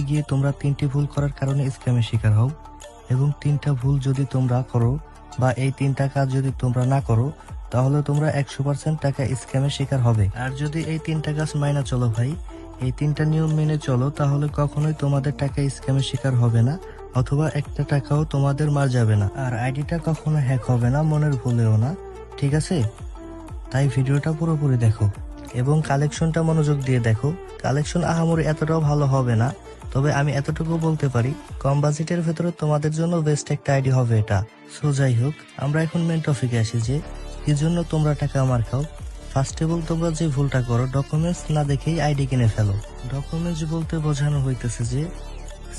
গিয়ে তোমরা 3টি ভুল করার কারণে স্ক্যামের শিকার হও, এবং 3টা ভুল যদি তোমরা করো বা এই 3টা কাজ যদি তোমরা না করো, তাহলে তোমরা 100% টাকা স্ক্যামের শিকার হবে। আর যদি এই 3টা কাজ মাইনা চলো ভাই, এই 3টা নিয়ম মেনে চলো, তাহলে কখনোই তোমাদের টাকা স্ক্যামের শিকার হবে না, অথবা একটা টাকাও তোমাদের মার যাবে না। আর আইডিটা কখনো হ্যাক হবে না, মনের ভুলেও না, ঠিক আছে? তাই ভিডিওটা পুরোপুরি দেখো এবং কালেকশনটা মনোযোগ দিয়ে দেখো। কালেকশন আহামরি এতটাও ভালো হবে না, তবে আমি এতটুকু বলতে পারি কম বাজেটের ভেতরে তোমাদের জন্য বেস্ট একটা আইডি হবে এটা। সো যাই হোক, আমরা এখন মেন টপিকে আসি যে কি জন্য তোমরা টাকা মার খাও। ফার্স্ট অফ অল, তোমরা যে ভুলটা করো, ডকুমেন্টস না দেখেই আইডি কিনে ফেলো। ডকুমেন্টস বলতে বোঝানো হইতেছে যে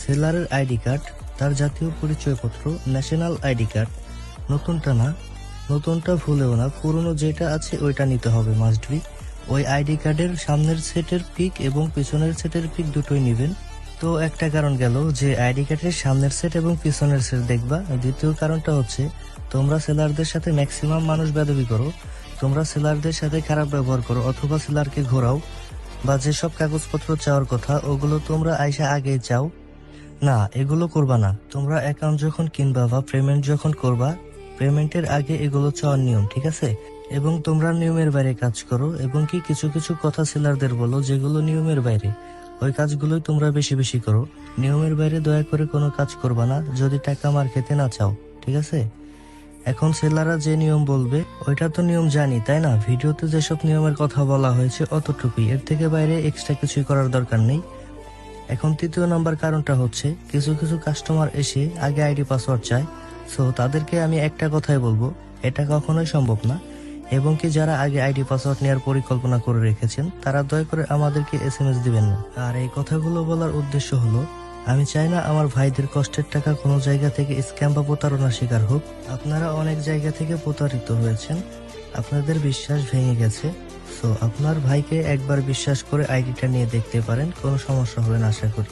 সেলারের আইডি কার্ড, তার জাতীয় পরিচয়পত্র, ন্যাশনাল আইডি কার্ড, নতুনটা না, নতুনটা ভুলেও না, পুরনো যেটা আছে ওইটা নিতে হবে মাস্ট বি। ওই আইডি কার্ডের সামনের সেটের পিক এবং পিছনের সেটের পিক দুটোই নেবেন। তো একটা কারণ গেল যে আইডি কার্ডের সামনের সেট এবং পিছনের সেট দেখবা। দ্বিতীয় কারণটা হচ্ছে তোমরা সেলারদের সাথে ম্যাক্সিমাম মানুষ বেদবি করো, তোমরা সেলারদের সাথে খারাপ ব্যবহার করো, অথবা সেলারকে ঘোরাও, বা যেসব কাগজপত্র চাওয়ার কথা ওগুলো তোমরা আইসা আগে চাও না, এগুলো করবা না। তোমরা অ্যাকাউন্ট যখন কিনবা বা পেমেন্ট যখন করবা, পেমেন্টের আগে এগুলো চাওয়ার নিয়ম, ঠিক আছে? এবং তোমরা নিয়মের বাইরে কাজ করো, এবং কি কিছু কিছু কথা সেলারদের বলো যেগুলো নিয়মের বাইরে, ওই কাজগুলোই তোমরা বেশি বেশি করো। নিয়মের বাইরে দয়া করে কোনো কাজ করবা না যদি টাকা মার খেতে না চাও, ঠিক আছে? এখন সেলাররা যে নিয়ম বলবে ওইটা তো নিয়ম জানি, তাই না? ভিডিওতে যেসব নিয়মের কথা বলা হয়েছে অতটুকুই, এর থেকে বাইরে এক্সট্রা কিছুই করার দরকার নেই। এখন তৃতীয় নাম্বার কারণটা হচ্ছে কিছু কিছু কাস্টমার এসে আগে আইডি পাসওয়ার্ড চায়। সো তাদেরকে আমি একটা কথাই বলবো, এটা কখনোই সম্ভব না। এবং কি যারা আগে আইডি পাসওয়ার্ড নেওয়ার পরিকল্পনা করে রেখেছেন তারা দয়া করে আমাদেরকে SMS দিবেন না। আর এই কথাগুলো বলার উদ্দেশ্য হলো, আমি চাই না আমার ভাইদের কষ্টের টাকা কোনো জায়গা থেকে স্ক্যাম বা প্রতারণার শিকার হোক। আপনারা অনেক জায়গা থেকে প্রতারিত হয়েছেন, আপনাদের বিশ্বাস ভেঙে গেছে। সো আপনার ভাইকে একবার বিশ্বাস করে আইডিটা নিয়ে দেখতে পারেন, কোনো সমস্যা হবে না আশা করি।